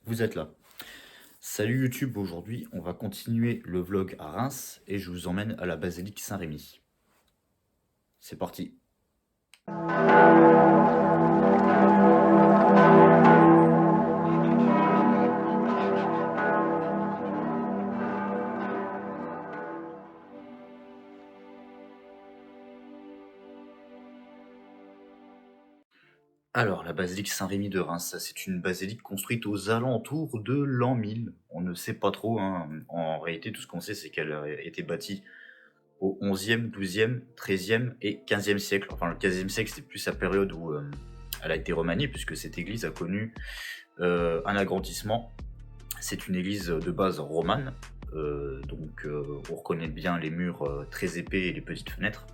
Vous êtes là. Salut YouTube, aujourd'hui on va continuer le vlog à Reims et je vous emmène à la basilique Saint-Rémy. C'est parti. Alors, la basilique Saint-Rémy de Reims, c'est une basilique construite aux alentours de l'an 1000. On ne sait pas trop, hein. En réalité tout ce qu'on sait c'est qu'elle a été bâtie au 11e, 12e, 13e et 15e siècle. Enfin le 15e siècle c'est plus la période où elle a été remaniée puisque cette église a connu un agrandissement. C'est une église de base romane, on reconnaît bien les murs très épais et les petites fenêtres.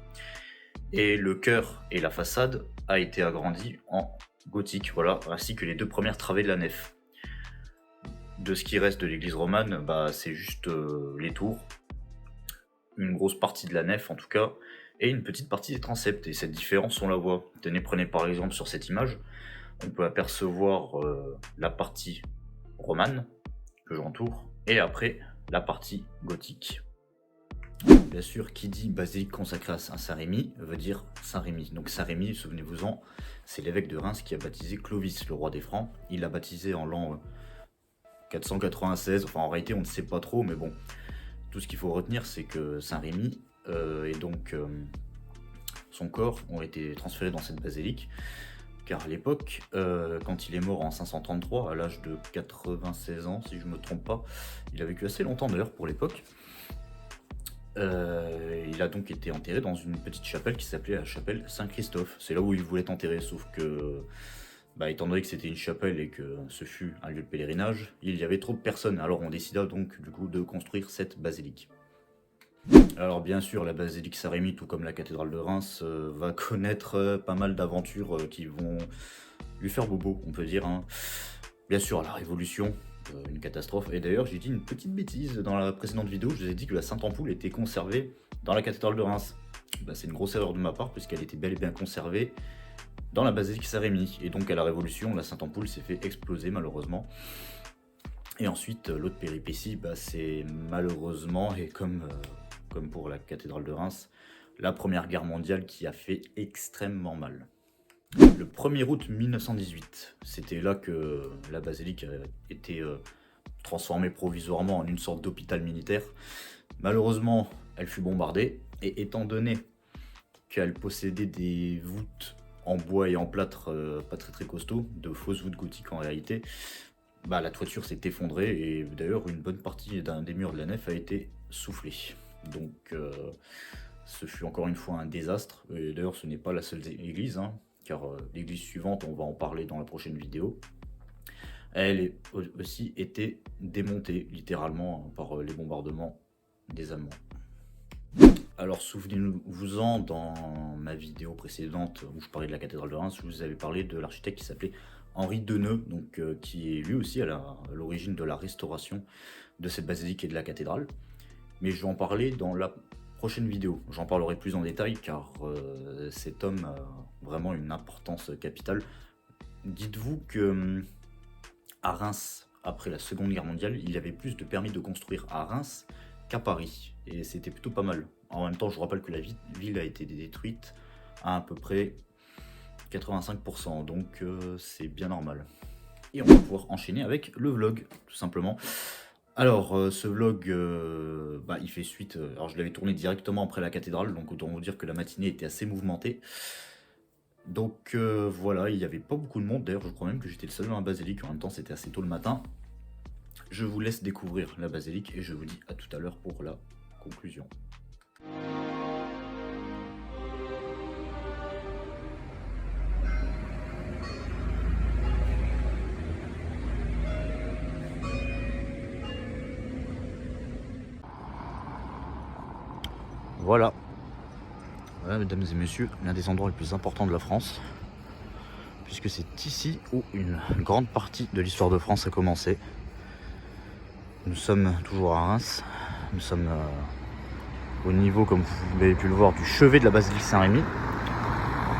Et le chœur et la façade a été agrandi en gothique, voilà, ainsi que les deux premières travées de la nef. De ce qui reste de l'église romane, c'est juste les tours, une grosse partie de la nef en tout cas, et une petite partie des transepts, et cette différence on la voit. Prenez par exemple sur cette image, on peut apercevoir la partie romane que j'entoure, et après la partie gothique. Bien sûr, qui dit basilique consacrée à Saint-Rémy veut dire Saint-Rémy. Donc Saint-Rémy, souvenez-vous-en, c'est l'évêque de Reims qui a baptisé Clovis, le roi des Francs. Il l'a baptisé en l'an 496, enfin en réalité on ne sait pas trop, mais bon, tout ce qu'il faut retenir c'est que Saint-Rémy et donc son corps ont été transférés dans cette basilique, car à l'époque, quand il est mort en 533, à l'âge de 96 ans si je me trompe pas, il a vécu assez longtemps d'ailleurs pour l'époque, il a donc été enterré dans une petite chapelle qui s'appelait la chapelle Saint-Christophe. C'est là où il voulait être enterré, sauf que, étant donné que c'était une chapelle et que ce fut un lieu de pèlerinage, il y avait trop de personnes, alors on décida donc du coup de construire cette basilique. Alors bien sûr, la basilique Saint-Rémy, tout comme la cathédrale de Reims, va connaître pas mal d'aventures qui vont lui faire bobo, on peut dire, hein. Bien sûr, la Révolution, une catastrophe. Et d'ailleurs, j'ai dit une petite bêtise dans la précédente vidéo, je vous ai dit que la Sainte-Ampoule était conservée dans la cathédrale de Reims. C'est une grosse erreur de ma part, puisqu'elle était bel et bien conservée dans la basilique Saint-Rémy. Et donc à la Révolution, la Sainte-Ampoule s'est fait exploser malheureusement. Et ensuite, l'autre péripétie, c'est malheureusement, et comme pour la cathédrale de Reims, la Première Guerre mondiale qui a fait extrêmement mal. Le 1er août 1918, c'était là que la basilique a été transformée provisoirement en une sorte d'hôpital militaire. Malheureusement, elle fut bombardée, et étant donné qu'elle possédait des voûtes en bois et en plâtre pas très costauds, de fausses voûtes gothiques en réalité, la toiture s'est effondrée, et d'ailleurs une bonne partie des murs de la nef a été soufflée. Donc ce fut encore une fois un désastre, et d'ailleurs ce n'est pas la seule église, hein, car l'église suivante, on va en parler dans la prochaine vidéo, elle a aussi été démontée littéralement par les bombardements des Allemands. Alors souvenez-vous-en, dans ma vidéo précédente où je parlais de la cathédrale de Reims, je vous avais parlé de l'architecte qui s'appelait Henri Deneux, donc, qui est lui aussi à l'origine de la restauration de cette basilique et de la cathédrale. Mais je vais en parler dans la prochaine vidéo, j'en parlerai plus en détail car cet homme a vraiment une importance capitale. Dites-vous que à Reims, après la Seconde Guerre mondiale, il y avait plus de permis de construire à Reims qu'à Paris, et c'était plutôt pas mal. En même temps, je vous rappelle que la ville a été détruite à peu près 85%, donc c'est bien normal. Et on va pouvoir enchaîner avec le vlog, tout simplement. Alors, ce vlog, il fait suite, alors je l'avais tourné directement après la cathédrale, donc autant vous dire que la matinée était assez mouvementée. Donc voilà, il n'y avait pas beaucoup de monde, d'ailleurs je crois même que j'étais le seul dans la basilique, en même temps c'était assez tôt le matin. Je vous laisse découvrir la basilique et je vous dis à tout à l'heure pour la conclusion. Voilà, mesdames et messieurs, l'un des endroits les plus importants de la France, puisque c'est ici où une grande partie de l'histoire de France a commencé. Nous sommes toujours à Reims, nous sommes au niveau, comme vous avez pu le voir, du chevet de la basilique Saint-Rémy.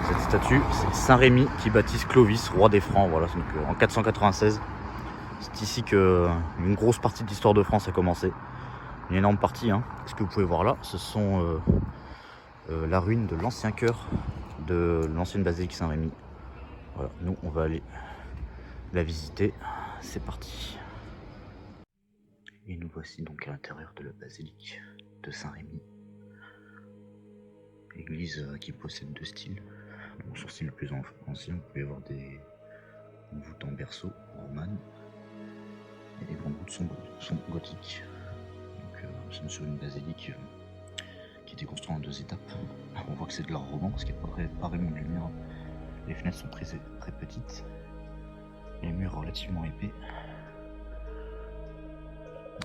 Cette statue, c'est Saint-Rémy qui baptise Clovis, roi des Francs, voilà, donc, en 496. C'est ici que une grosse partie de l'histoire de France a commencé. Une énorme partie. Hein. Ce que vous pouvez voir là, ce sont la ruine de l'ancien chœur de l'ancienne basilique Saint-Rémy. Voilà, nous on va aller la visiter. C'est parti. Et nous voici donc à l'intérieur de la basilique de Saint-Rémy. Église qui possède deux styles. Donc, son style le plus ancien, vous pouvez voir des voûtes en berceau romanes. Et les grandes voûtes sont gothiques. Donc nous sommes sur une basilique qui a été construite en deux étapes. On voit que c'est de l'art roman parce qu'il n'y a pas vraiment de lumière. Les fenêtres sont très petites. Les murs relativement épais.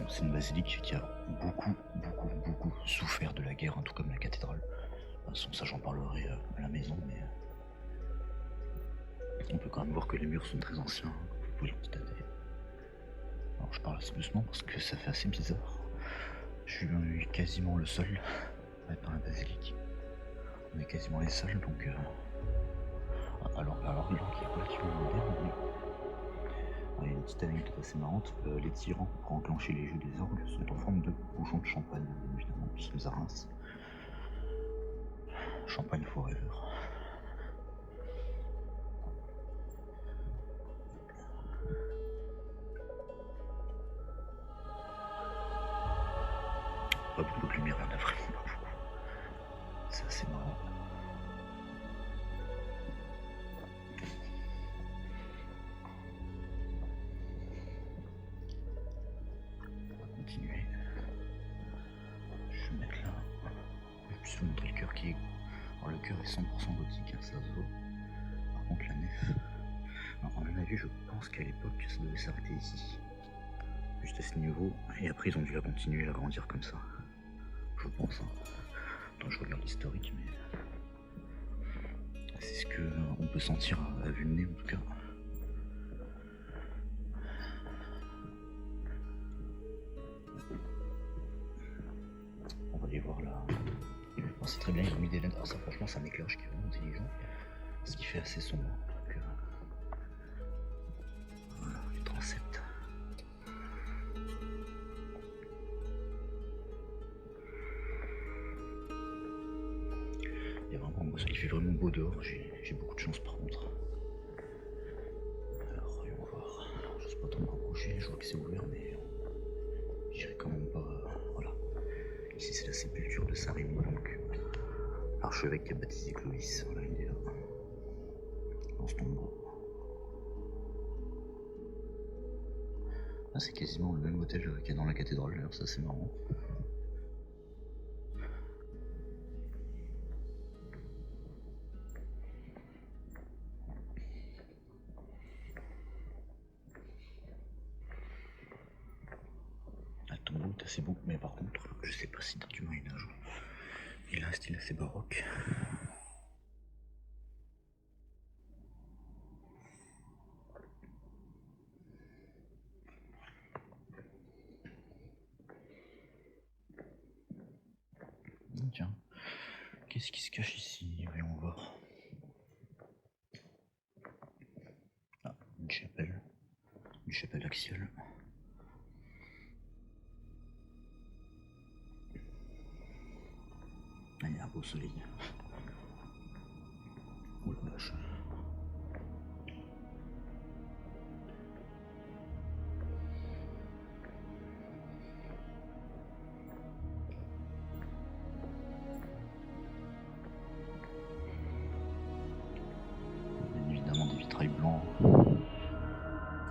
C'est une basilique qui a beaucoup souffert de la guerre, hein, tout comme la cathédrale. Ça j'en parlerai à la maison, mais on peut quand même voir que les murs sont très anciens, vous pouvez le constater. Alors je parle assez doucement parce que ça fait assez bizarre. Je suis quasiment le seul à être dans la basilique. On est quasiment les seuls, donc alors qu'il est relativement moderne. Il y a une petite anecdote assez marrante. Les tyrans, pour enclencher les jeux des orgues, sont en forme de bouchons de champagne, évidemment, qui nous rincent. Champagne forever. Pas beaucoup de lumière, il y en a vraiment pas beaucoup. C'est assez marrant. On va continuer. Je vais mettre là. Je vais plus vous montrer le cœur qui est. Alors le cœur est 100% gothique, hein, ça se voit. Par contre la nef. Alors, à mon avis, je pense qu'à l'époque, ça devait s'arrêter ici. Juste à ce niveau. Et après, ils ont dû la continuer, la grandir comme ça. Je pense. Hein. Attends, je regarde l'historique, mais. C'est ce qu'on peut sentir à vue de nez, en tout cas. On va aller voir là. Oh, c'est très bien, ils ont mis des LED. Alors ça, franchement, c'est un éclairage qui est vraiment intelligent. Ce qui fait assez sombre. Donc, voilà, les transepts. Il y a vraiment, il fait vraiment beau dehors. J'ai beaucoup de chance par contre. Alors, voyons voir. Je sais pas trop me rapprocher. Je vois que c'est ouvert, mais j'irai quand même pas. Voilà. Ici, c'est la sépulture de Saint-Rémy, donc l'archevêque qui a baptisé Clovis. Voilà, il est là. Dans ce tombeau. Ah, c'est quasiment le même hôtel qu'il y a dans la cathédrale, d'ailleurs, ça c'est marrant. Le tombeau est assez beau, mais par contre, je sais pas si date du Moyen-Âge. Il a un style assez baroque. Tiens, qu'est-ce qui se cache ici? Voyons voir. Ah, une chapelle axiale. Ah, il y a un beau soleil. Oh la vache. Bien évidemment des vitrails blancs.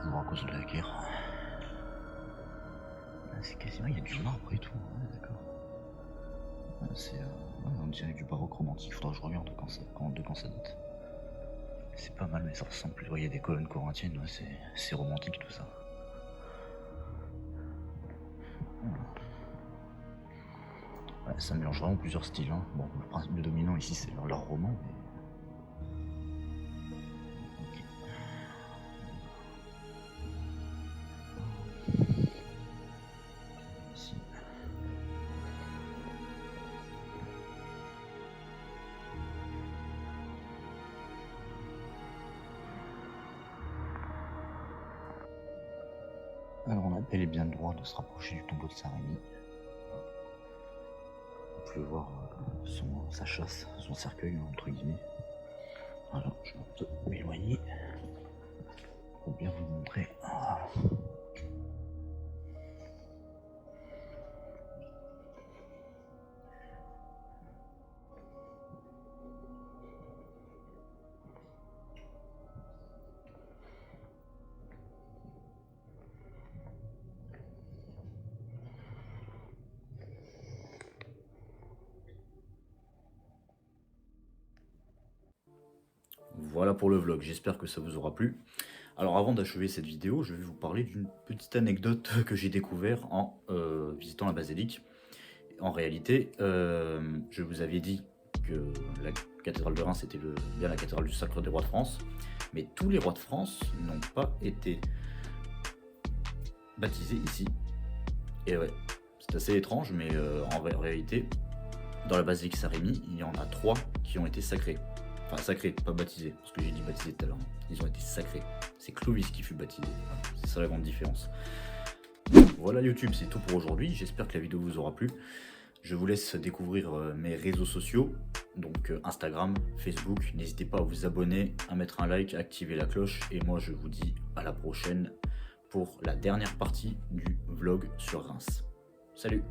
Toujours à cause de la guerre. Ah, c'est quasiment, il y a du marbre et tout, ouais, d'accord. Ah, c'est, on dirait du baroque romantique, faudra que je regarde de quand ça date. C'est pas mal, mais ça ressemble plus. Il y a des colonnes corinthiennes, ouais, c'est romantique tout ça. Ouais, ça mélange vraiment plusieurs styles. Hein. Bon, le principe dominant ici, c'est l'art roman, mais. Ici. Alors on a bel et bien le droit de se rapprocher du tombeau de Saint-Rémy. Vous pouvez voir sa chasse, son cercueil entre guillemets. Alors je vais un peu m'éloigner pour bien vous montrer. Voilà. Voilà pour le vlog, j'espère que ça vous aura plu. Alors avant d'achever cette vidéo, je vais vous parler d'une petite anecdote que j'ai découvert en visitant la basilique. En réalité, je vous avais dit que la cathédrale de Reims était bien la cathédrale du Sacre des Rois de France, mais tous les rois de France n'ont pas été baptisés ici. Et ouais, c'est assez étrange, mais en réalité, dans la basilique Saint-Rémy, il y en a 3 qui ont été sacrés. Enfin sacrés, pas baptisés, parce que j'ai dit baptisés tout à l'heure. Ils ont été sacrés. C'est Clovis qui fut baptisé. Voilà, c'est ça la grande différence. Voilà YouTube, c'est tout pour aujourd'hui. J'espère que la vidéo vous aura plu. Je vous laisse découvrir mes réseaux sociaux, donc Instagram, Facebook. N'hésitez pas à vous abonner, à mettre un like, à activer la cloche. Et moi, je vous dis à la prochaine pour la dernière partie du vlog sur Reims. Salut!